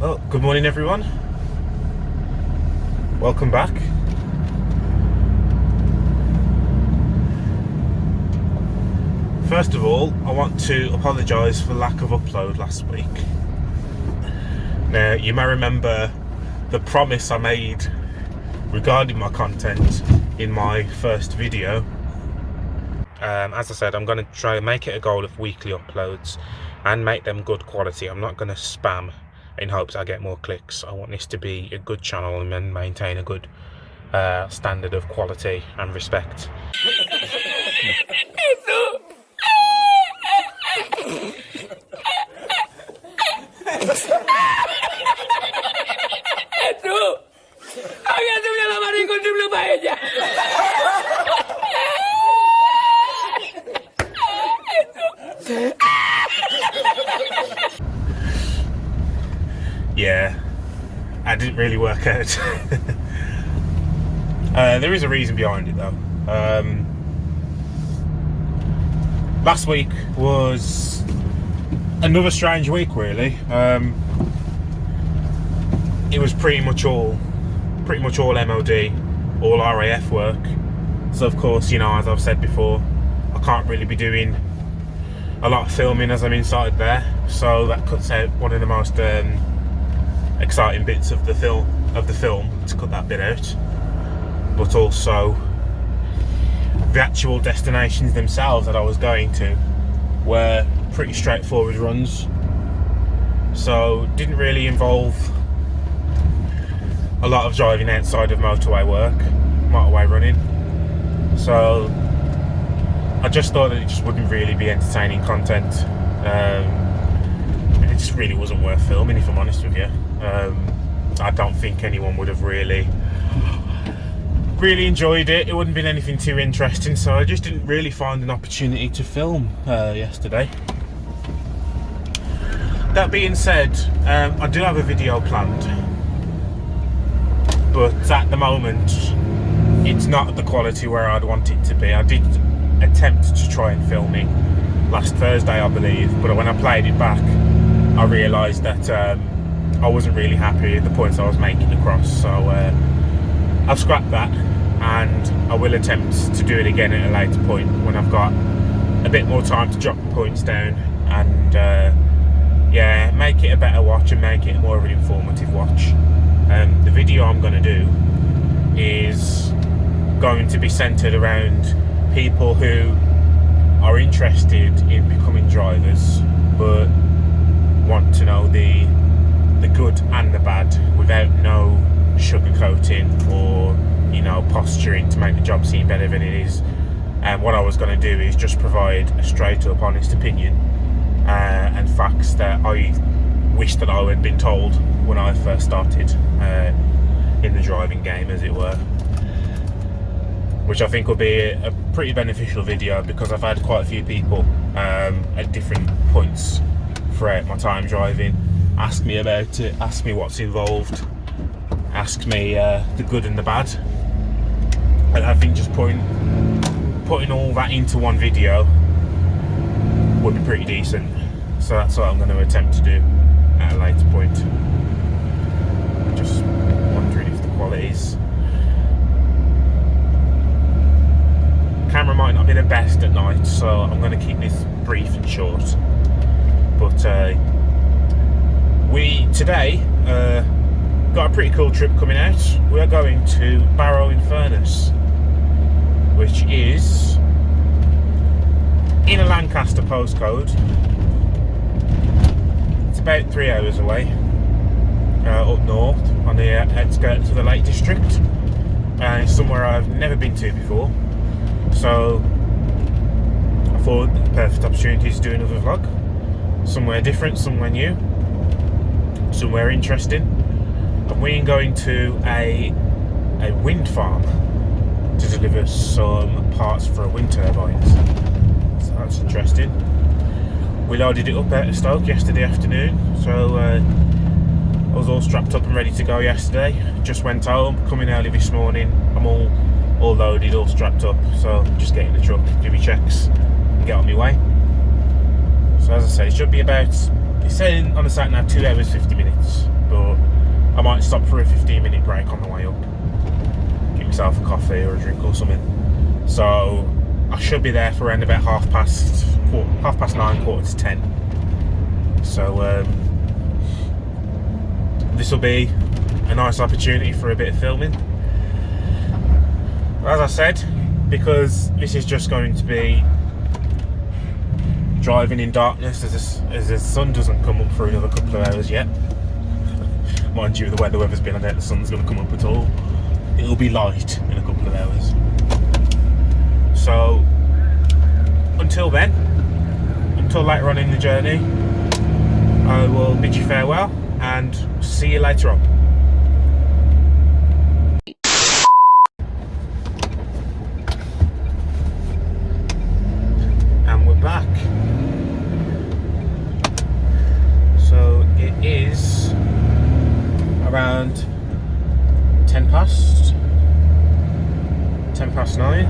Well, good morning everyone. Welcome back. First of all, I want to apologise for lack of upload last week. Now, you may remember the promise I made regarding my content in my first video. As I said, I'm going to try and make it a goal of weekly uploads and make them good quality. I'm not going to spam in hopes I get more clicks. I want this to be a good channel and maintain a good standard of quality and respect. Yeah, that didn't really work out. There is a reason behind it though. Last week was another strange week really. It was pretty much all MOD, all RAF work. So of course, you know, as I've said before, I can't really be doing a lot of filming as I'm inside there. So that cuts out one of the most exciting bits of the film to cut that bit out. But also the actual destinations themselves that I was going to were pretty straightforward runs, so didn't really involve a lot of driving outside of motorway running. So I just thought that it just wouldn't really be entertaining content. It just really wasn't worth filming, if I'm honest with you. I don't think anyone would have really enjoyed it. It wouldn't have been anything too interesting, so I just didn't really find an opportunity to film yesterday. That being said, I do have a video planned, but at the moment it's not at the quality where I'd want it to be. I did attempt to try and film it last Thursday, I believe, but when I played it back I realised that I wasn't really happy with the points I was making across, so I've scrapped that and I will attempt to do it again at a later point when I've got a bit more time to drop the points down and yeah, make it a better watch and make it more of an informative watch. The video I'm going to do is going to be centred around people who are interested in becoming drivers but want to know the good and the bad without no sugarcoating or, you know, posturing to make the job seem better than it is. And what I was going to do is just provide a straight up honest opinion and facts that I wish that I had been told when I first started in the driving game, as it were, which I think will be a pretty beneficial video, because I've had quite a few people at different points throughout my time driving ask me about it, ask me what's involved, ask me the good and the bad, and I think just putting all that into one video would be pretty decent. So that's what I'm going to attempt to do at a later point. Just wondering if the quality's camera might not be the best at night, so I'm going to keep this brief and short. But we today got a pretty cool trip coming out. We are going to Barrow in Furness, which is in a Lancaster postcode. It's about 3 hours away, up north on the outskirts of the Lake District, and it's somewhere I've never been to before. So I thought the perfect opportunity to do another vlog, somewhere different, somewhere new, somewhere interesting. And we're going to a wind farm to deliver some parts for wind turbines. So that's interesting. We loaded it up out of Stoke yesterday afternoon, so I was all strapped up and ready to go yesterday. Just went home, coming early this morning. I'm all loaded, all strapped up, so just get in the truck, do my checks and get on my way. So as I say, it should be about It's saying on the site now 2 hours 50 minutes, but I might stop for a 15-minute break on the way up, get myself a coffee or a drink or something. So I should be there for around about 9:30, 9:45. So this will be a nice opportunity for a bit of filming. As I said, because this is just going to be driving in darkness as the sun doesn't come up for another couple of hours yet. Mind you, the way the weather's been, I doubt the sun's going to come up at all. It'll be light in a couple of hours. So until then, until later on in the journey, I will bid you farewell and see you later on. And we're back. So it is around 10 past 9.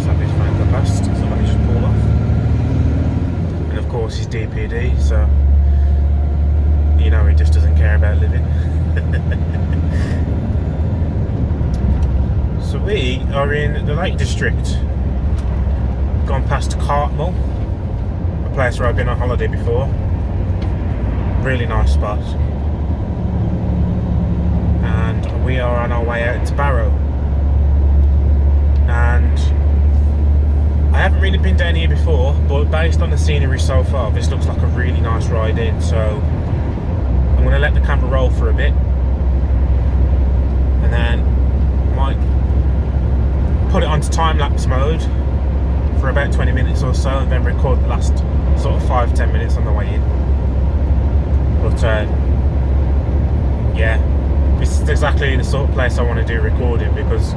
Somebody's phone got past, somebody just pulled off. And of course he's DPD, so you know he just doesn't care about living. So we are in the Lake District. Gone past Cartmel, a place where I've been on holiday before. Really nice spot. And we are on our way out to Barrow. And I haven't really been down here before, but based on the scenery so far, this looks like a really nice ride in. So I'm going to let the camera roll for a bit, and then I might put it onto time-lapse mode for about 20 minutes or so, and then record the last sort of 5-10 minutes on the way in. But yeah, this is exactly the sort of place I want to do recording, because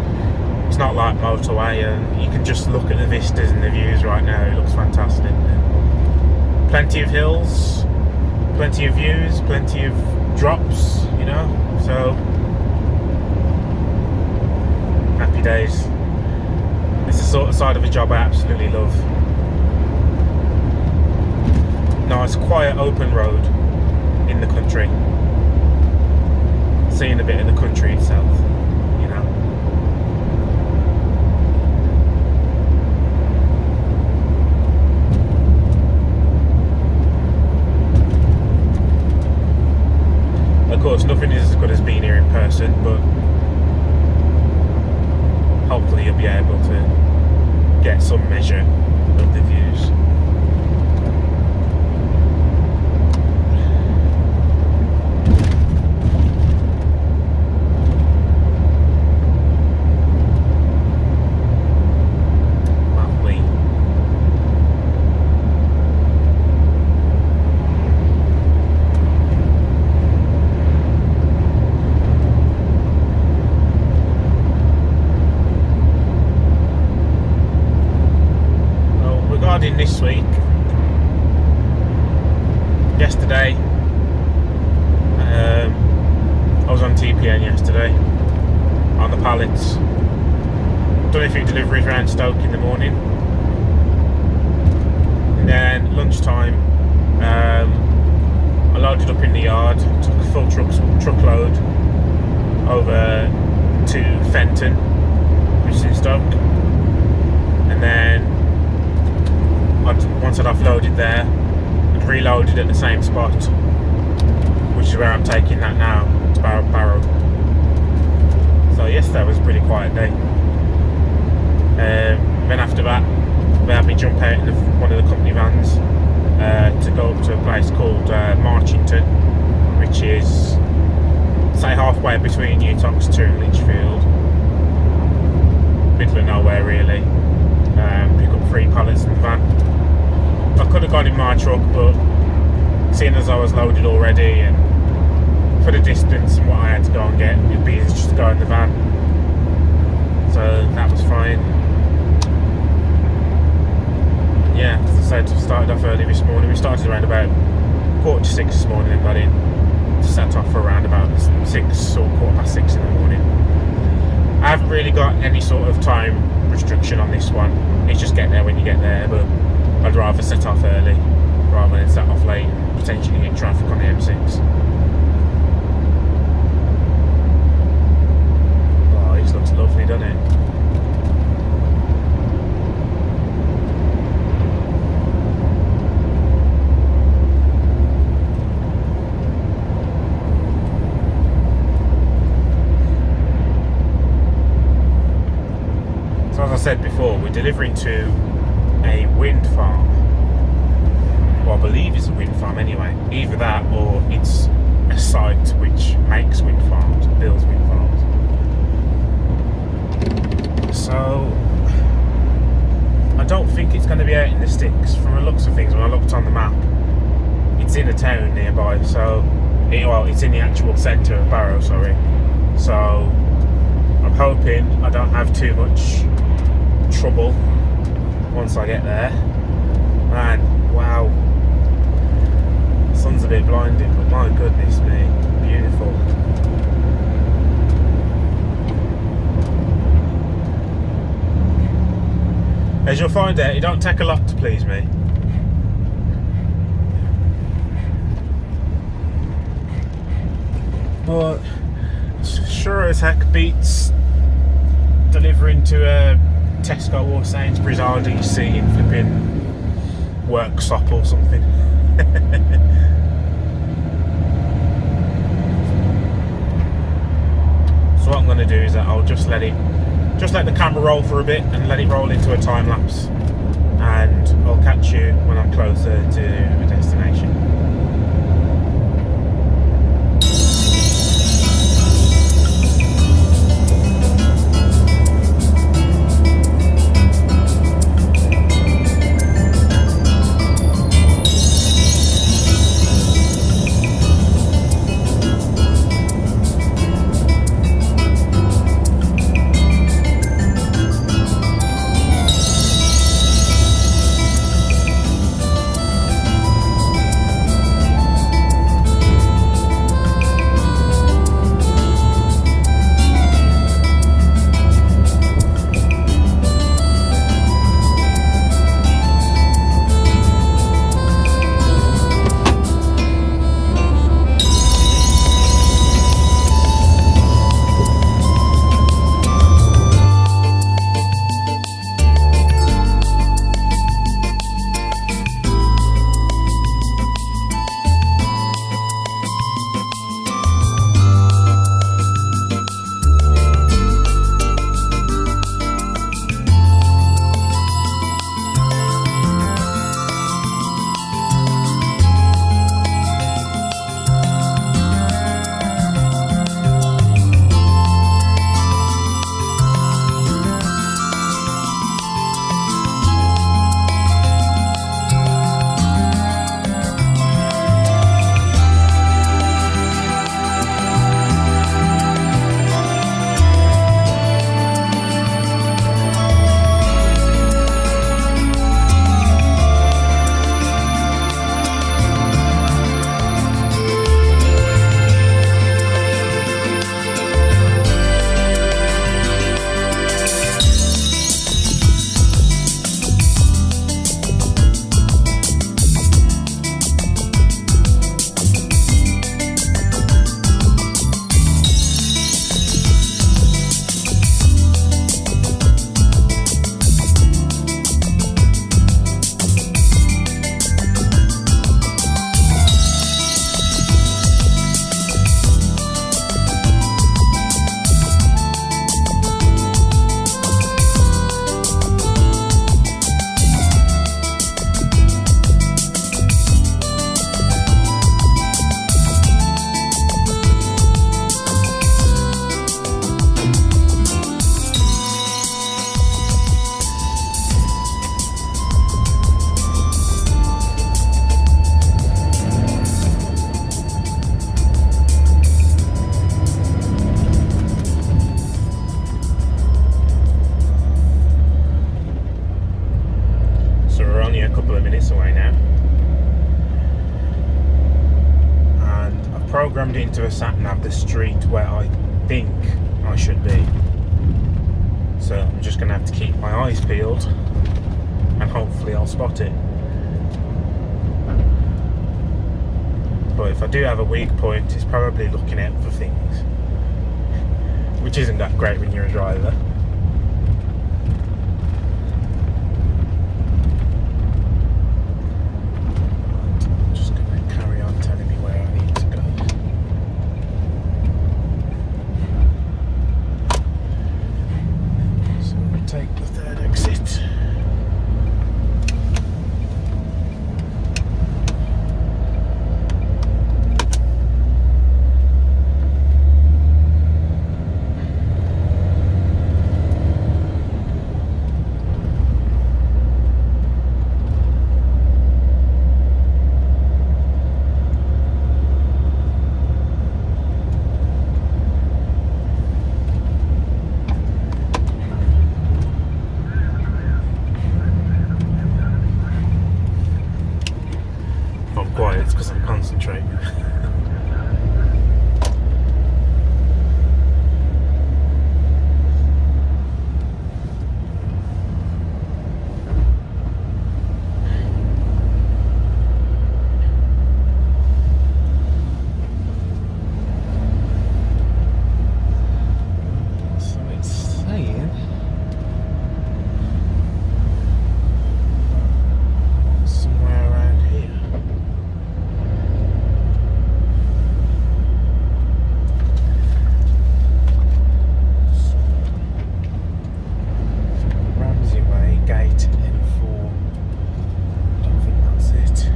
it's not like motorway and you can just look at the vistas and the views right now. It looks fantastic. Plenty of hills, plenty of views, plenty of drops, you know, so happy days. It's the sort of side of a job I absolutely love. Nice, quiet, open road in the country. Seeing a bit of the country itself, you know. Of course, nothing is as good as being here in person, but hopefully you'll be able to get some measure of the views. This week, yesterday, I was on TPN yesterday on the pallets. Done a few deliveries around Stoke in the morning, and then lunchtime I loaded up in the yard, took a full truckload over to Fenton, which is in Stoke, and then once I'd offloaded there, I'd reloaded at the same spot, which is where I'm taking that now, to Barrow. So yesterday was a pretty quiet day. Then after that, they had me jump out in one of the company vans to go up to a place called Marchington, which is, say, halfway between Newtoxter and Lichfield. Middle of nowhere really. Pick up 3 pallets in the van. I could have gone in my truck, but seeing as I was loaded already and for the distance and what I had to go and get, it'd be easy just to go in the van. So that was fine. Yeah, as I said, started off early this morning. We started around about 5:45 this morning and got in. Set off for around about 6 or 6:15 in the morning. I haven't really got any sort of time restriction on this one. It's just get there when you get there, but I'd rather set off early rather than set off late and potentially said before, we're delivering to a wind farm. Well, I believe it's a wind farm anyway. Either that or it's a site which makes wind farms, builds wind farms. So I don't think it's going to be out in the sticks. From the looks of things, when I looked on the map, it's in a town nearby. So, it's in the actual centre of Barrow, sorry. So I'm hoping I don't have too much trouble once I get there. Man, wow. The sun's a bit blinding, but my goodness me, beautiful. As you'll find out, it don't take a lot to please me. But sure as heck beats delivering to a Tesco or Sainsbury's RDC in flipping workshop or something. So what I'm going to do is that I'll just let the camera roll for a bit and let it roll into a time lapse, and I'll catch you when I'm closer to the destination. Programmed into a sat nav the street where I think I should be. So I'm just going to have to keep my eyes peeled and hopefully I'll spot it. But if I do have a weak point, it's probably looking out for things, which isn't that great when you're a driver. Take the third quiet, it's because I'm concentrating. So it's saying somewhere around here. Ramsey Way, gate N4. Don't think that's it.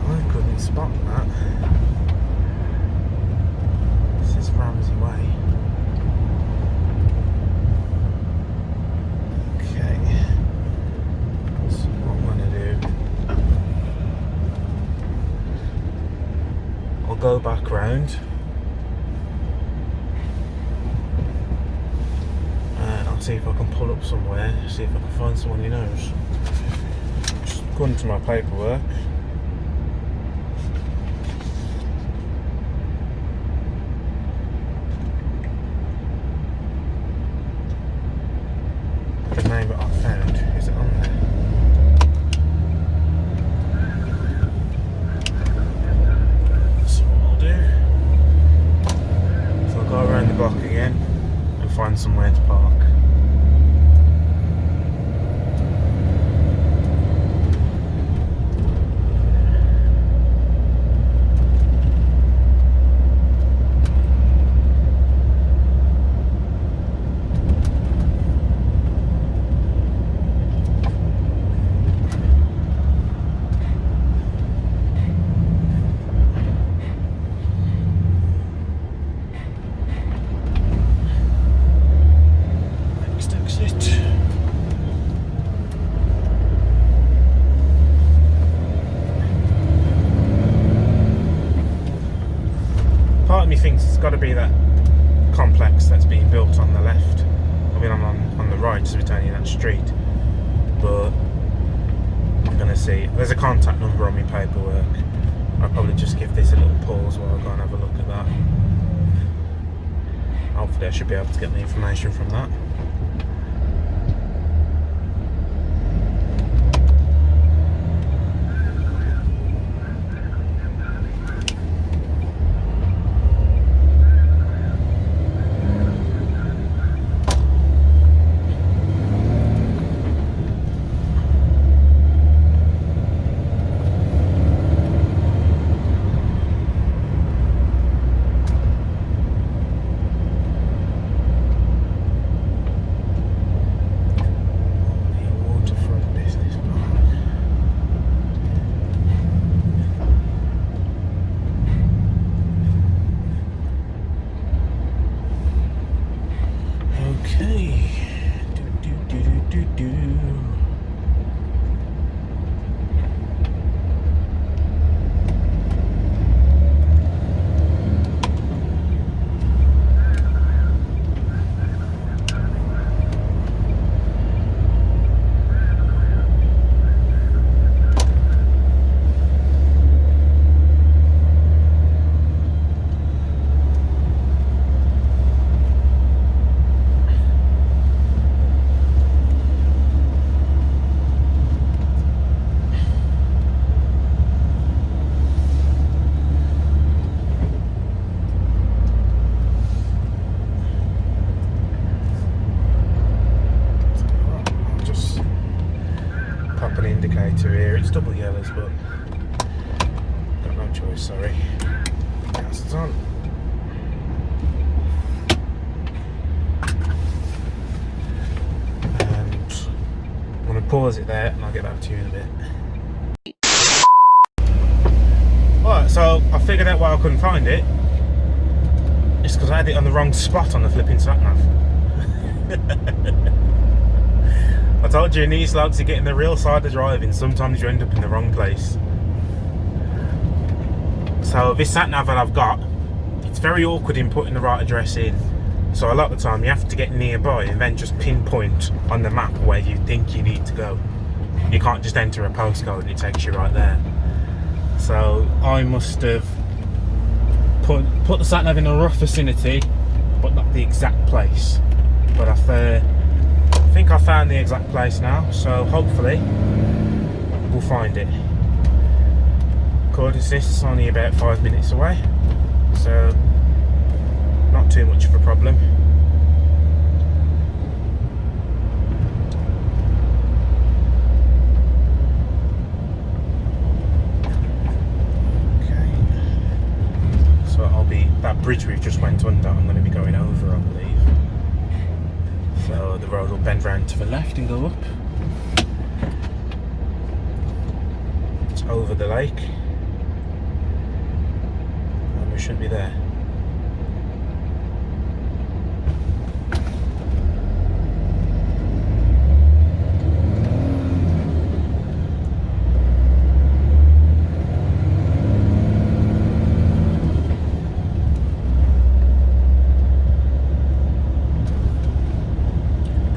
I couldn't spot that. This is Ramsey Way. Okay. So what I'm gonna do, I'll go back round and I'll see if I can pull up somewhere, see if I can find someone who knows. Just according to my paperwork, the name that I found, is it on there? So what I'll do, so I'll go around the block again and find somewhere to park. Next exit. Part of me thinks it's got to be that complex that's being built on the left. I mean, I'm on the right, so we're turning that street. But I'm gonna see. There's a contact number on my paperwork. I'll probably just give this a little pause while I go and have a look at that. Hopefully I should be able to get the information from that. Okay. Do. An indicator here, it's double yellows, but got no choice, sorry. Gas is on. And I'm going to pause it there and I'll get back to you in a bit. Alright, so I figured out why I couldn't find it. It's because I had it on the wrong spot on the flipping sat-nav. I told you in these logs, you get in the real side of driving, sometimes you end up in the wrong place. So this sat-nav that I've got, it's very awkward in putting the right address in. So a lot of the time you have to get nearby and then just pinpoint on the map where you think you need to go. You can't just enter a postcode and it takes you right there. So I must have put the sat-nav in a rough vicinity, but not the exact place. But I think I found the exact place now, so hopefully we'll find it. According to this, it's only about 5 minutes away, so not too much of a problem. Okay, so that bridge we just went under, I'm going to be going over, I believe. So the road will bend round to the left and go up. It's over the lake. And we shouldn't be there.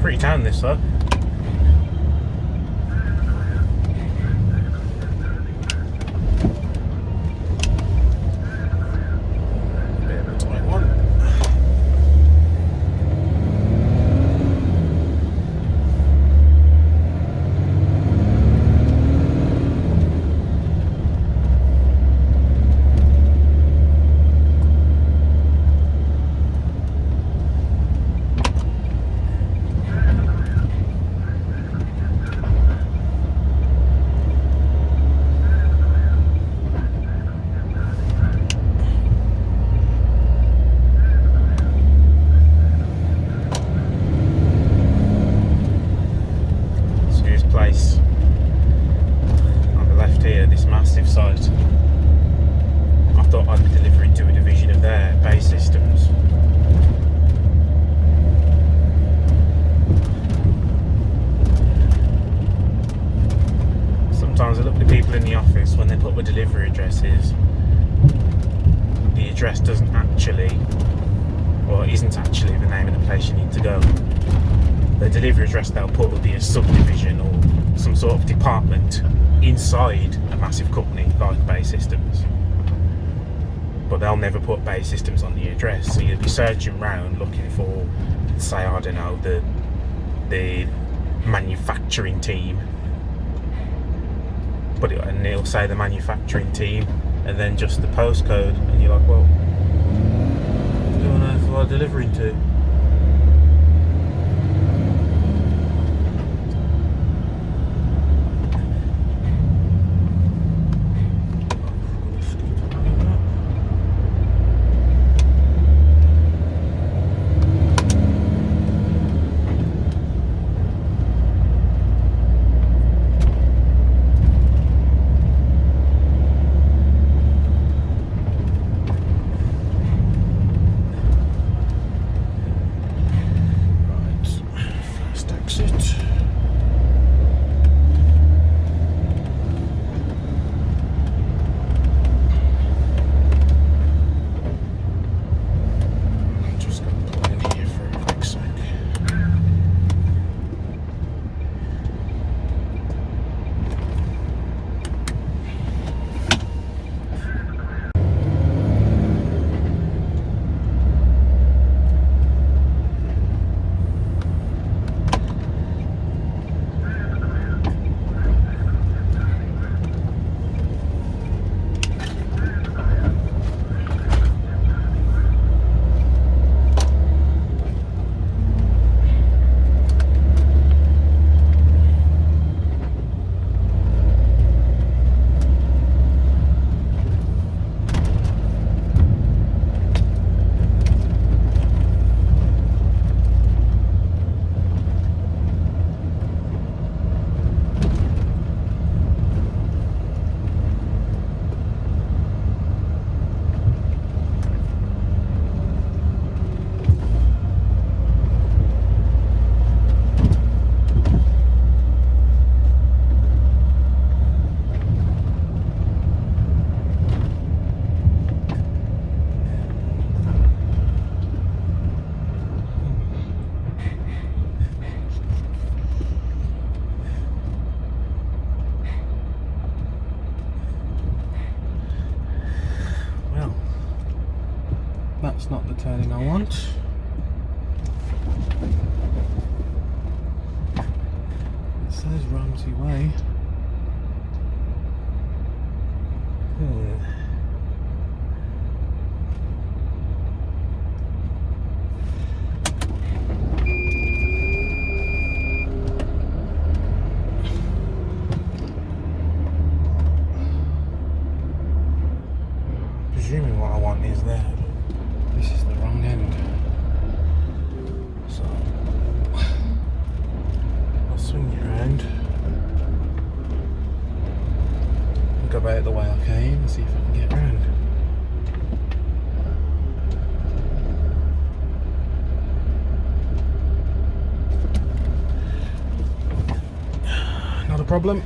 Pretty town this though. Bit of a tight one. Place on the left here, this massive site. I thought I'd be delivering to a division of their base systems. Sometimes I look at the people in the office when they put the delivery addresses. The address doesn't actually, or isn't actually the name of the place you need to go. The delivery address they'll put will be a subdivision or some sort of department inside a massive company like Bay Systems. But they'll never put Bay Systems on the address, so you'll be searching around looking for, say, I don't know, the manufacturing team. And it'll say the manufacturing team and then just the postcode, and you're like, well, who on earth am I delivering to? That's not the turning I want. It says Ramsey Way. Presuming what I want is there. This is the wrong end. So I'll swing it around and go about the way I came and see if I can get round. Not a problem.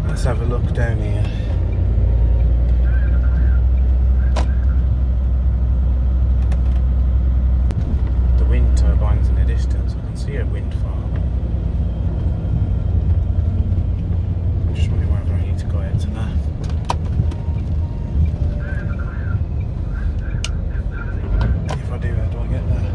Let's have a look down here. The wind turbines in the distance. I can see a wind farm. I'm just wondering whether I need to go out to that. If I do, how do I get there?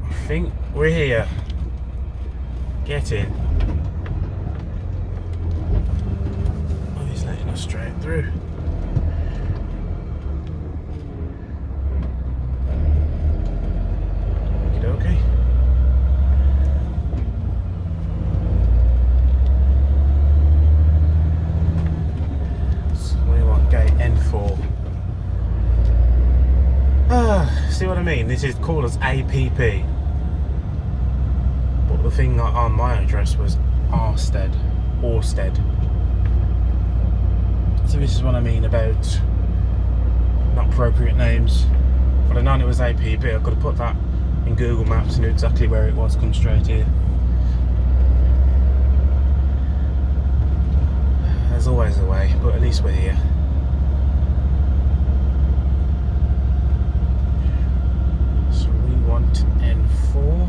I think we're here. Get in. Oh, he's letting us straight through. Okay. So we want gate N4. See what I mean? This is called as APP. But the thing on my address was Orsted. So this is what I mean about not appropriate names. If I'd have known it was APP, I could have put that in Google Maps and knew exactly where it was. Come straight here. There's always a way, but at least we're here. So we want N4,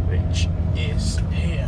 which is here.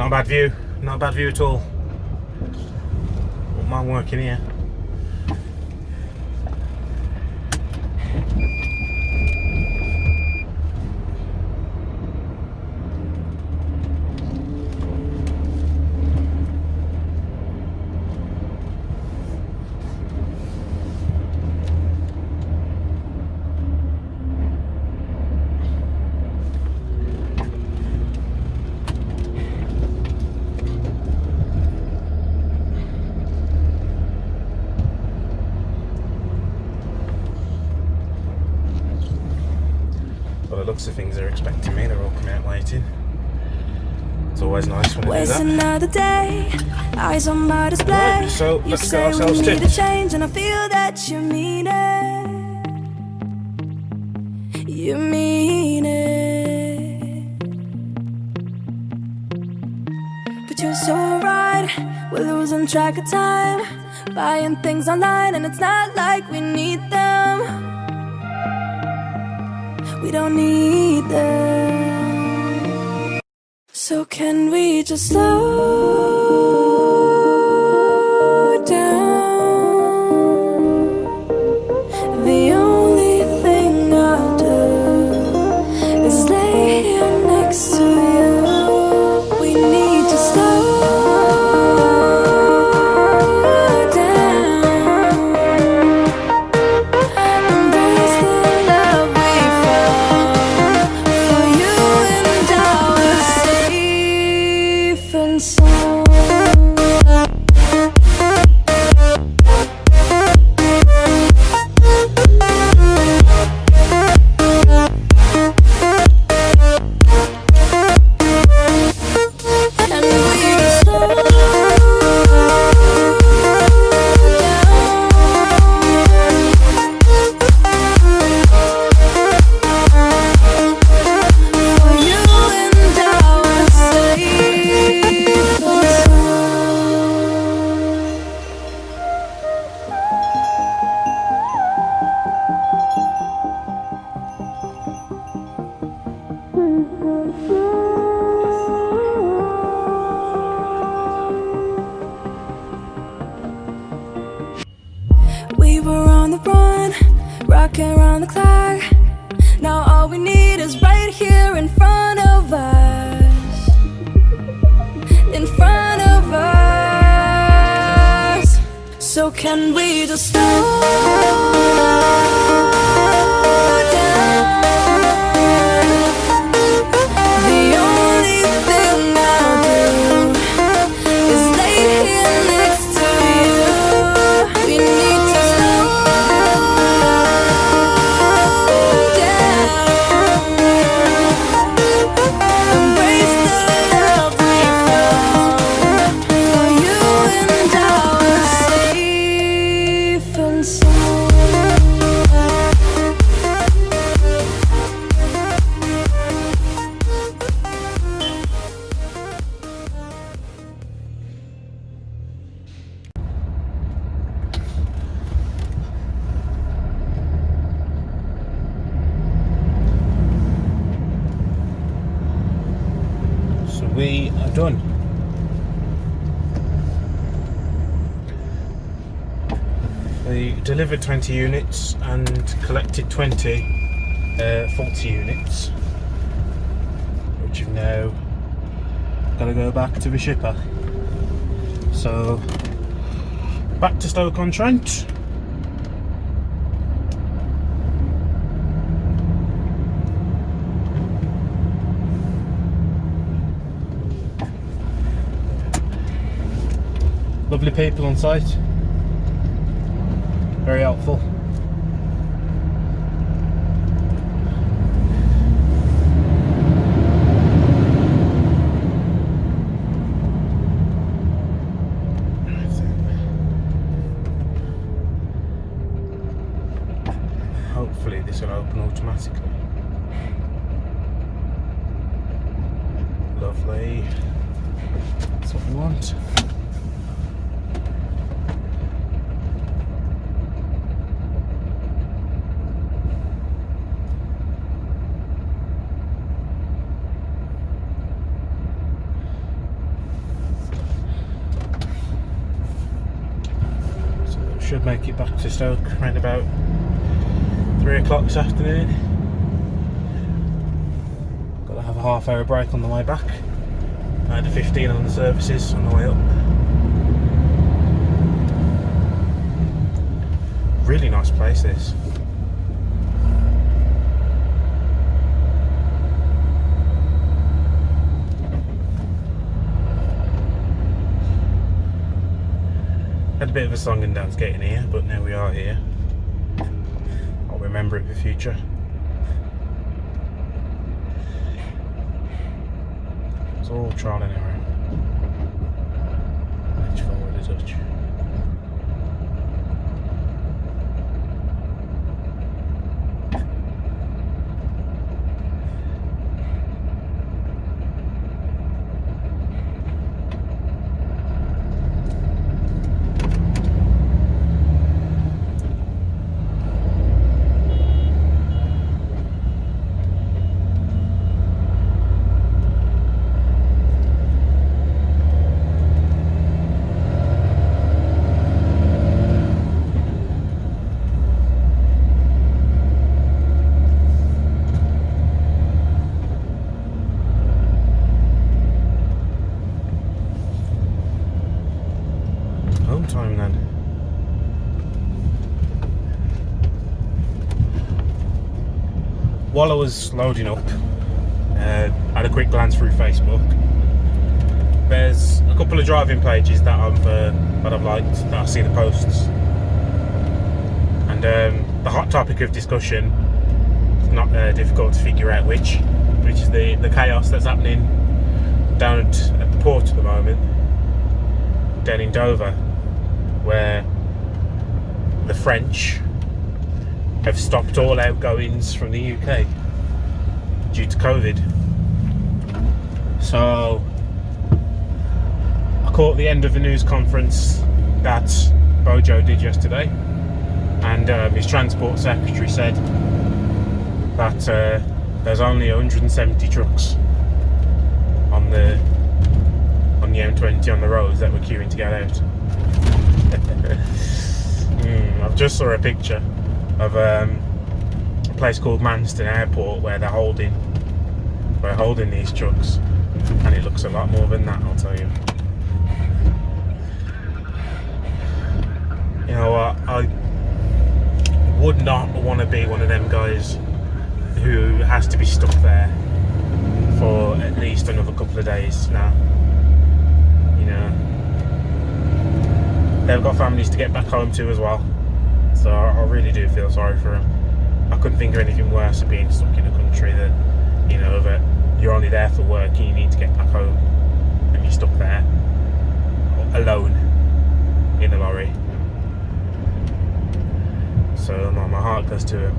Not a bad view. Not a bad view at all. Wouldn't mind working here. By the looks of things, they're expecting me. They're all coming out waiting. It's always nice when they do that. Another day, eyes on my display. Right, so let's get ourselves you say we need tipped. a change, and I feel that you mean it. You mean it. But you're so right, we're losing track of time, buying things online, and it's not like we need them. We don't need them. So can we just slow down? The only thing I'll do is lay here next to you. We need to slow down. Embrace the love we found. For you and I were safe and sound. And we just slow down. For you and I were safe and we were on the run, rocking around the clock. Now all we need is right here in front of us. In front of us. So can we just slow down? The only thing I'll do is lay here next to you. We need to slow down. Embrace the love we found. For you and I were safe and sound. So we are done. We delivered 20 units and collected 20 faulty units, which have now got to go back to the shipper. So back to Stoke-on-Trent. Lovely people on site, very helpful. Hopefully this will open automatically. Lovely, that's what we want. should make it back to Stoke around about 3 o'clock this afternoon. Got to have a half-hour break on the way back. I had a 15 on the services on the way up. Really nice place, this. Had a bit of a song and dance getting here, but now we are here. I'll remember it for the future. It's all trial and error. Edge forward a touch. Home time then. While I was loading up, I had a quick glance through Facebook. There's a couple of driving pages that I've liked, that I see the posts, and the hot topic of discussion, it's not difficult to figure out which is the chaos that's happening down at the port at the moment, down in Dover, where the French have stopped all outgoings from the UK due to COVID. So I caught the end of the news conference that Barrow did yesterday, and his transport secretary said that there's only 170 trucks on the M20 on the roads that were queuing to get out. I've just saw a picture of a place called Manston Airport where they're holding these trucks, and it looks a lot more than that, I'll tell you. You know what, I would not want to be one of them guys who has to be stuck there for at least another couple of days now. You know, they've got families to get back home to as well, so I really do feel sorry for them. I couldn't think of anything worse than being stuck in a country that, you know, that you're only there for work and you need to get back home, and you're stuck there alone in a lorry. So my heart goes to him.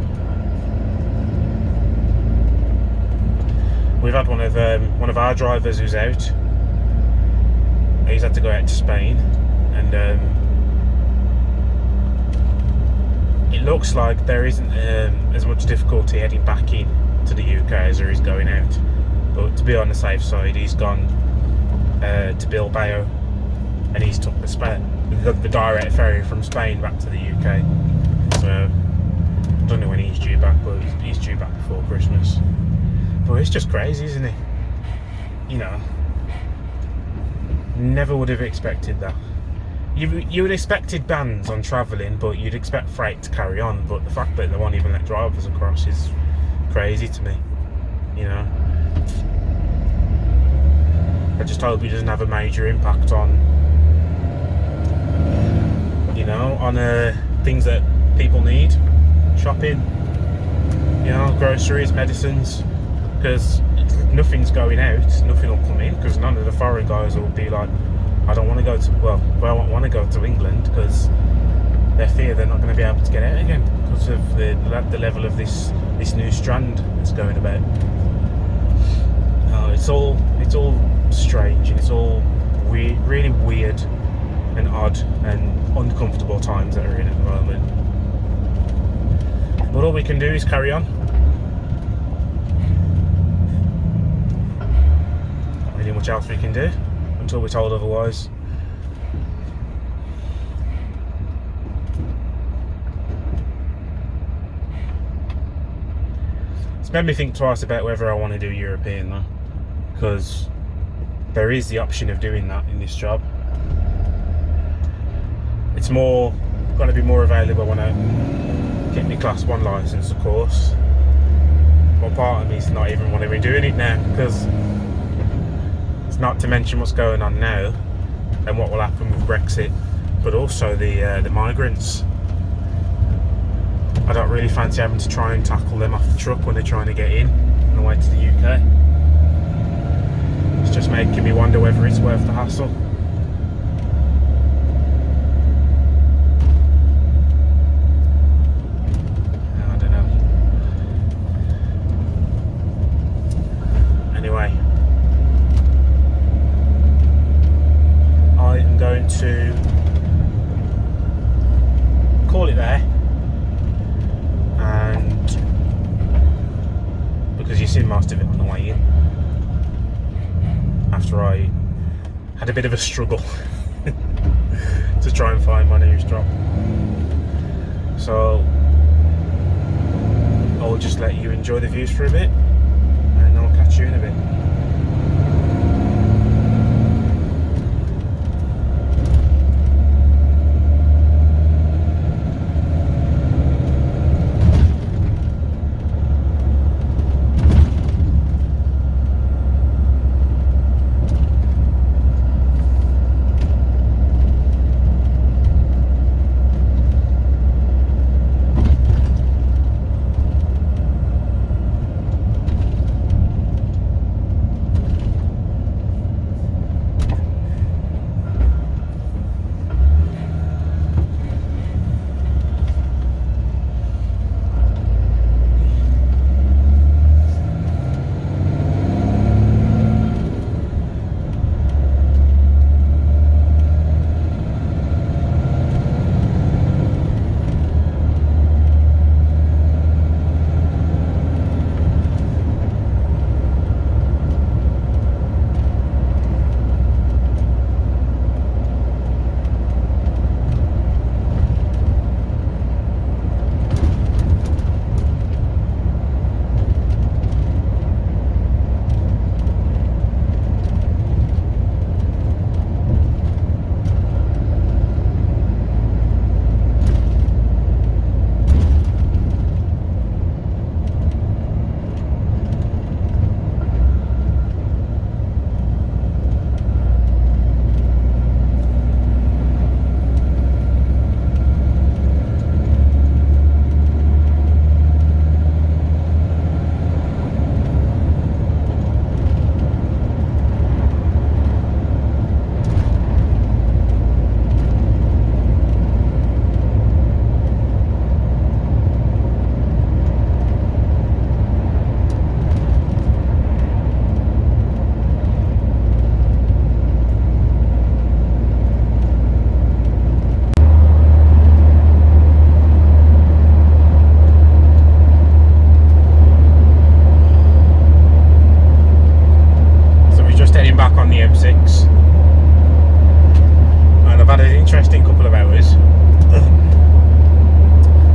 We've had one of our drivers who's out. He's had to go out to Spain, and it looks like there isn't as much difficulty heading back in to the UK as there is going out. But to be on the safe side, he's gone to Barrow, and he's took the direct ferry from Spain back to the UK. So I don't know when he's due back, but he's due back before Christmas. But it's just crazy, isn't it? You know, never would have expected that. You would expected bans on travelling, but you'd expect freight to carry on. But the fact that they won't even let drivers across is crazy to me. You know, I just hope it doesn't have a major impact on, you know, on things that people need, shopping, you know, groceries, medicines, because nothing's going out, nothing will come in, because none of the foreign guys will be like, I don't want to go to, well, I don't want to go to England, because they fear they're not going to be able to get out again because of the level of this new strand that's going about. It's all strange, and it's all weird, really weird and odd and uncomfortable times that we're in at the moment. But all we can do is carry on. Not really much else we can do until we're told otherwise. It's made me think twice about whether I want to do European though, because there is the option of doing that in this job. It's more going to be more available when I get my class 1 license, of course. But part of me is not even want to be doing it now, because it's not to mention what's going on now and what will happen with Brexit, but also the migrants. I don't really fancy having to try and tackle them off the truck when they're trying to get in on the way to the UK. It's just making me wonder whether it's worth the hassle. I don't know. Anyway, I am going to call it there. And because you've seen most of it on the way in, after I had a bit of a struggle to try and find my news drop, so I'll just let you enjoy the views for a bit and I'll catch you in a bit.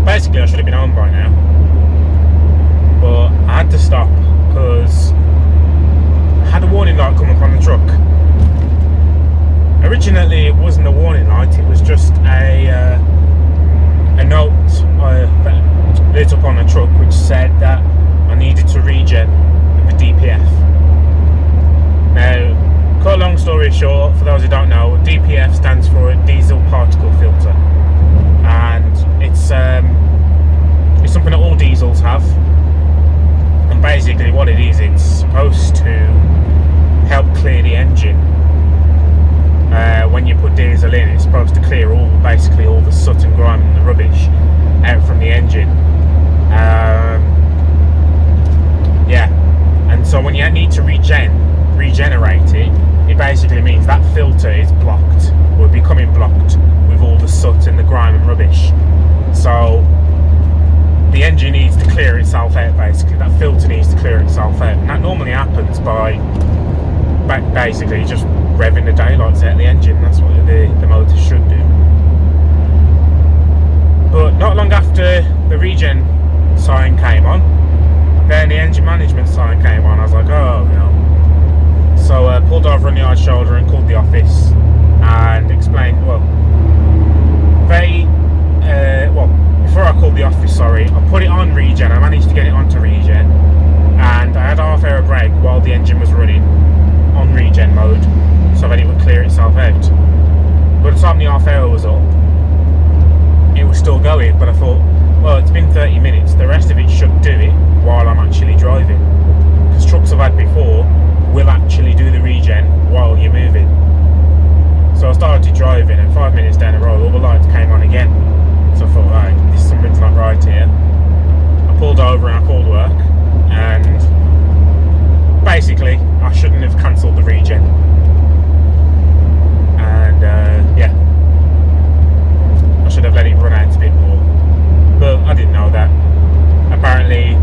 Basically, I should have been home by now, but I had to stop because I had a warning light come up on the truck. Originally, it wasn't a warning light; it was just a note that lit up on the truck which said that I needed to regen the DPF. Now, cut a long story short, for those who don't know, DPF stands for diesel particle filter, and it's something that all diesels have. And basically, what it is, it's supposed to help clear the engine. When you put diesel in, it's supposed to clear basically all the soot and grime and the rubbish out from the engine. And so when you need to regenerate it, it basically means that filter is blocked, or becoming blocked with all the soot and the grime and rubbish. So the engine needs to clear itself out, basically. That filter needs to clear itself out, and that normally happens by basically just revving the daylights out of the engine. That's what the motor should do. But not long after the regen sign came on, then the engine management sign came on, I was like, oh no. So I pulled over on the hard shoulder and called the office and explained, well, before I called the office, sorry, I put it on regen. I managed to get it onto regen, and I had a half hour break while the engine was running on regen mode, so that it would clear itself out. By the time the half hour was up, it was still going, but I thought, well, it's been 30 minutes, the rest of it should do it while I'm actually driving, because trucks I've had before will actually do the regen while you're moving. So I started driving, and 5 minutes down the road all the lights came on again. So I thought, right, something's not right here. I pulled over and I called work, and basically I shouldn't have cancelled the regen. And yeah, I should have let it run out a bit more, but I didn't know that. Apparently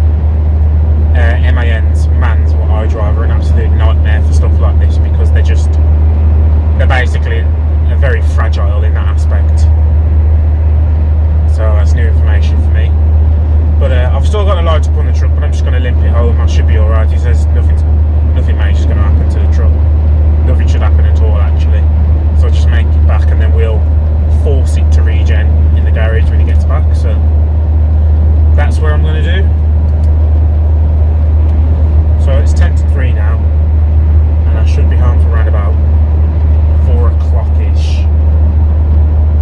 MAN's what I drive are an absolute nightmare for stuff like this, because they're basically very fragile in that aspect. So that's new information for me. But I've still got a light up on the truck, but I'm just going to limp it home. I should be alright. He says nothing major is going to happen to the truck. Nothing should happen at all, actually. So I'll just make it back, and then we'll force it to regen in the garage when he gets back. So that's what I'm going to do. So it's 10 to 3 now, and I should be home for around about 4 o'clock-ish.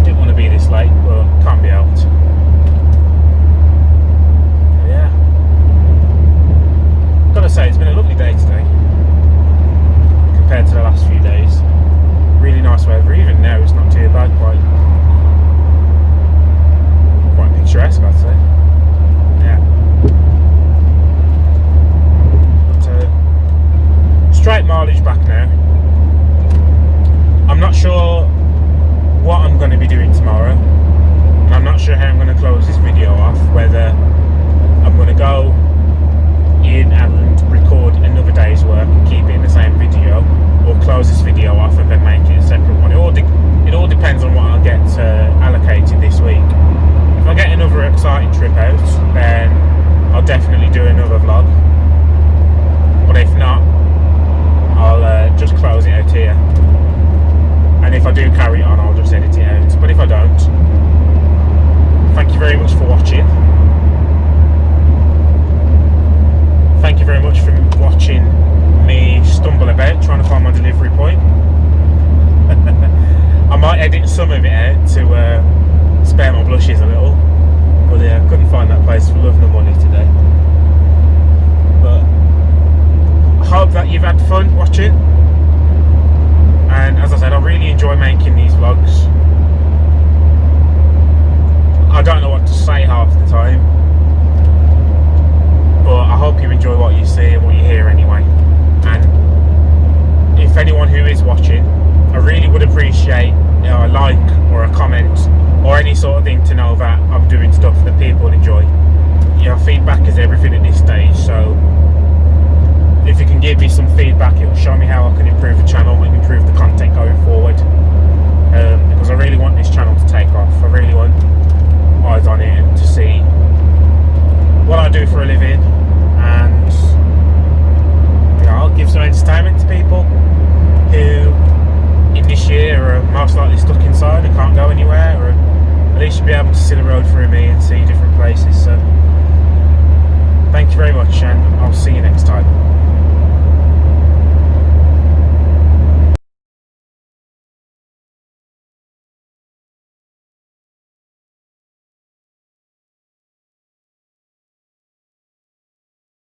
Didn't want to be this late, but can't be helped. Yeah. Gotta say, it's been a lovely day today compared to the last few days. Really nice weather. Even now it's not too bad. Quite picturesque, I'd say. Yeah. But straight mileage back now. I'm not sure what I'm going to be doing tomorrow, and I'm not sure how I'm going to close this video off, whether I'm going to go in and record another day's work and keep it in the same video, or close this video off and then make it a separate one. It all depends on what I'll get allocated this week. If I get another exciting trip out, then I'll definitely do another vlog, but if not, I'll just close it out here. And if I do carry it on, I'll just edit it out. But if I don't, thank you very much for watching. Thank you very much for watching me stumble about trying to find my delivery point. I might edit some of it out to spare my blushes a little. But yeah, I couldn't find that place for love nor money today. But I hope that you've had fun watching. And as I said, I really enjoy making these vlogs. I don't know what to say half the time, but I hope you enjoy what you see and what you hear anyway. And if anyone who is watching, I really would appreciate a like or a comment or any sort of thing to know that I'm doing stuff that people enjoy. Feedback is everything at this stage, so if you can give me some feedback, it'll show me how I can improve the channel and improve the content going forward, because I really want this channel to take off. I really want eyes on it and to see what I do for a living, and I'll give some entertainment to people who in this year are most likely stuck inside and can't go anywhere, or at least you'll be able to see the road through me and see different places. So thank you very much, and I'll see you next time.